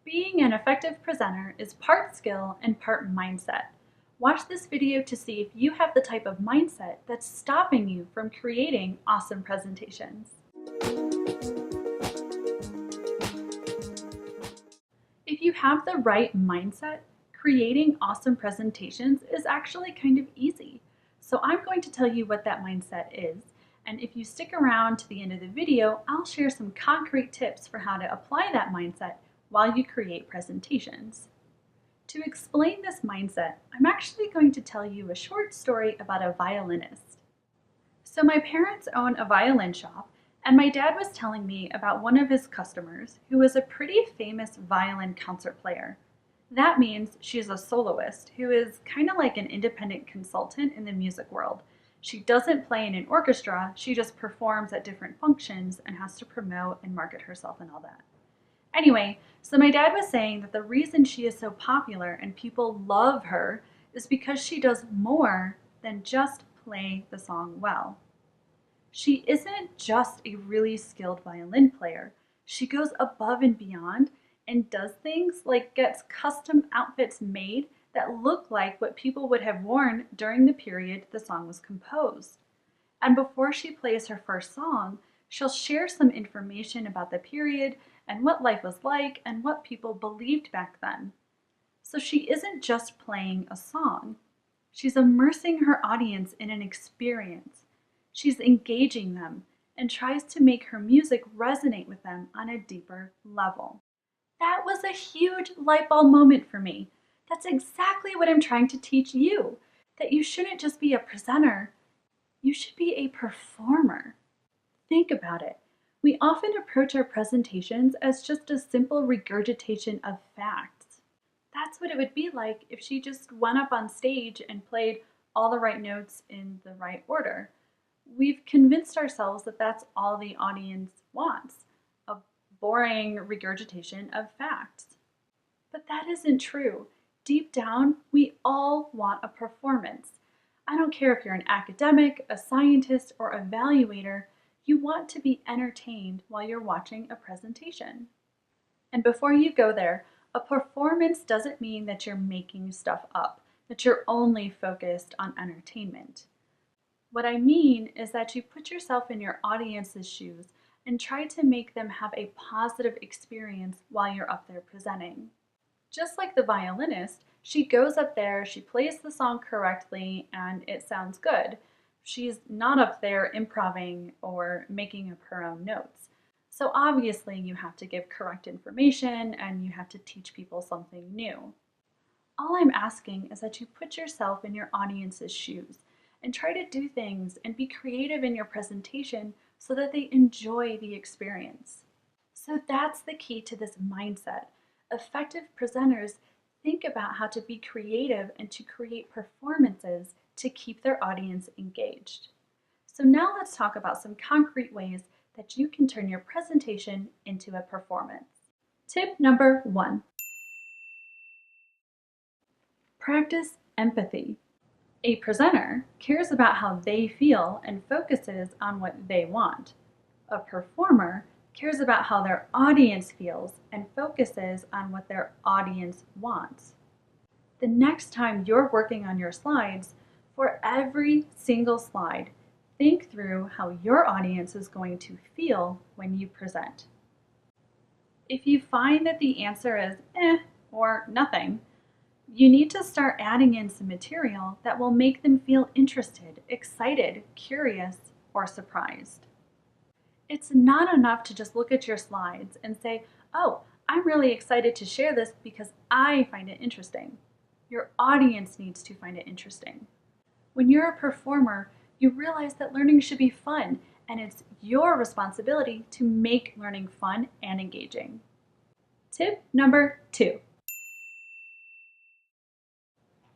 Being an effective presenter is part skill and part mindset. Watch this video to see if you have the type of mindset that's stopping you from creating awesome presentations. If you have the right mindset, creating awesome presentations is actually kind of easy. So I'm going to tell you what that mindset is, and if you stick around to the end of the video, I'll share some concrete tips for how to apply that mindset while you create presentations. To explain this mindset, I'm actually going to tell you a short story about a violinist. So my parents own a violin shop, and my dad was telling me about one of his customers who is a pretty famous violin concert player. That means she's a soloist who is kind of like an independent consultant in the music world. She doesn't play in an orchestra, she just performs at different functions and has to promote and market herself and all that. Anyway, so my dad was saying that the reason she is so popular and people love her is because she does more than just play the song well. She isn't just a really skilled violin player. She goes above and beyond and does things like gets custom outfits made that look like what people would have worn during the period the song was composed. And before she plays her first song, she'll share some information about the period and what life was like and what people believed back then. So she isn't just playing a song. She's immersing her audience in an experience. She's engaging them and tries to make her music resonate with them on a deeper level. That was a huge light bulb moment for me. That's exactly what I'm trying to teach you, that you shouldn't just be a presenter, you should be a performer. Think about it. We often approach our presentations as just a simple regurgitation of facts. That's what it would be like if she just went up on stage and played all the right notes in the right order. We've convinced ourselves that that's all the audience wants, a boring regurgitation of facts. But that isn't true. Deep down, we all want a performance. I don't care if you're an academic, a scientist, or evaluator, you want to be entertained while you're watching a presentation. And before you go there, a performance doesn't mean that you're making stuff up, that you're only focused on entertainment. What I mean is that you put yourself in your audience's shoes and try to make them have a positive experience while you're up there presenting. Just like the violinist, she goes up there, she plays the song correctly, and it sounds good. She's not up there improvising or making up her own notes. So obviously you have to give correct information and you have to teach people something new. All I'm asking is that you put yourself in your audience's shoes and try to do things and be creative in your presentation so that they enjoy the experience. So that's the key to this mindset. Effective presenters think about how to be creative and to create performances to keep their audience engaged. So now let's talk about some concrete ways that you can turn your presentation into a performance. Tip number 1. Practice empathy. A presenter cares about how they feel and focuses on what they want. A performer cares about how their audience feels and focuses on what their audience wants. The next time you're working on your slides, for every single slide, think through how your audience is going to feel when you present. If you find that the answer is or nothing, you need to start adding in some material that will make them feel interested, excited, curious, or surprised. It's not enough to just look at your slides and say, oh, I'm really excited to share this because I find it interesting. Your audience needs to find it interesting. When you're a performer, you realize that learning should be fun, and it's your responsibility to make learning fun and engaging. Tip number 2.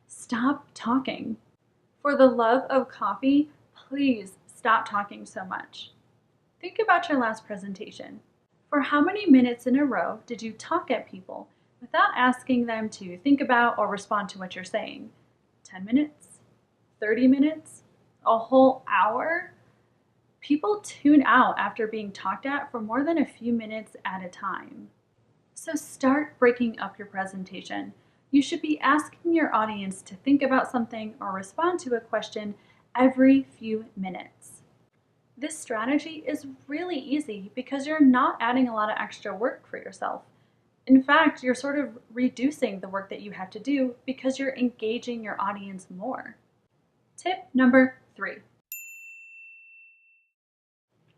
Stop talking. For the love of coffee, please stop talking so much. Think about your last presentation. For how many minutes in a row did you talk at people without asking them to think about or respond to what you're saying? 10 minutes? 30 minutes? A whole hour? People tune out after being talked at for more than a few minutes at a time. So start breaking up your presentation. You should be asking your audience to think about something or respond to a question every few minutes. This strategy is really easy because you're not adding a lot of extra work for yourself. In fact, you're sort of reducing the work that you have to do because you're engaging your audience more. Tip number 3.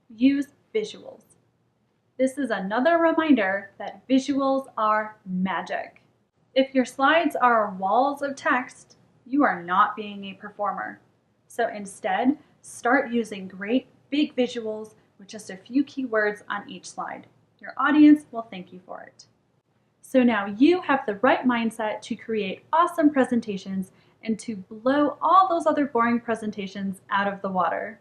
Use visuals. This is another reminder that visuals are magic. If your slides are walls of text, you are not being a performer. So instead, start using great big visuals with just a few keywords on each slide. Your audience will thank you for it. So now you have the right mindset to create awesome presentations and to blow all those other boring presentations out of the water.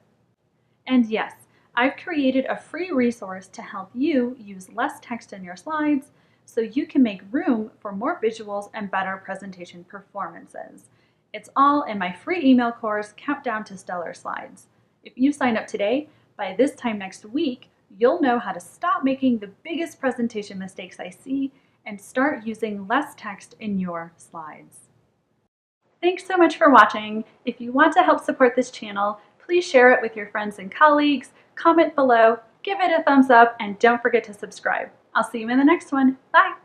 And yes, I've created a free resource to help you use less text in your slides so you can make room for more visuals and better presentation performances. It's all in my free email course, Countdown to Stellar Slides. If you sign up today, by this time next week, you'll know how to stop making the biggest presentation mistakes I see and start using less text in your slides. Thanks so much for watching. If you want to help support this channel, please share it with your friends and colleagues, comment below, give it a thumbs up, and don't forget to subscribe. I'll see you in the next one. Bye!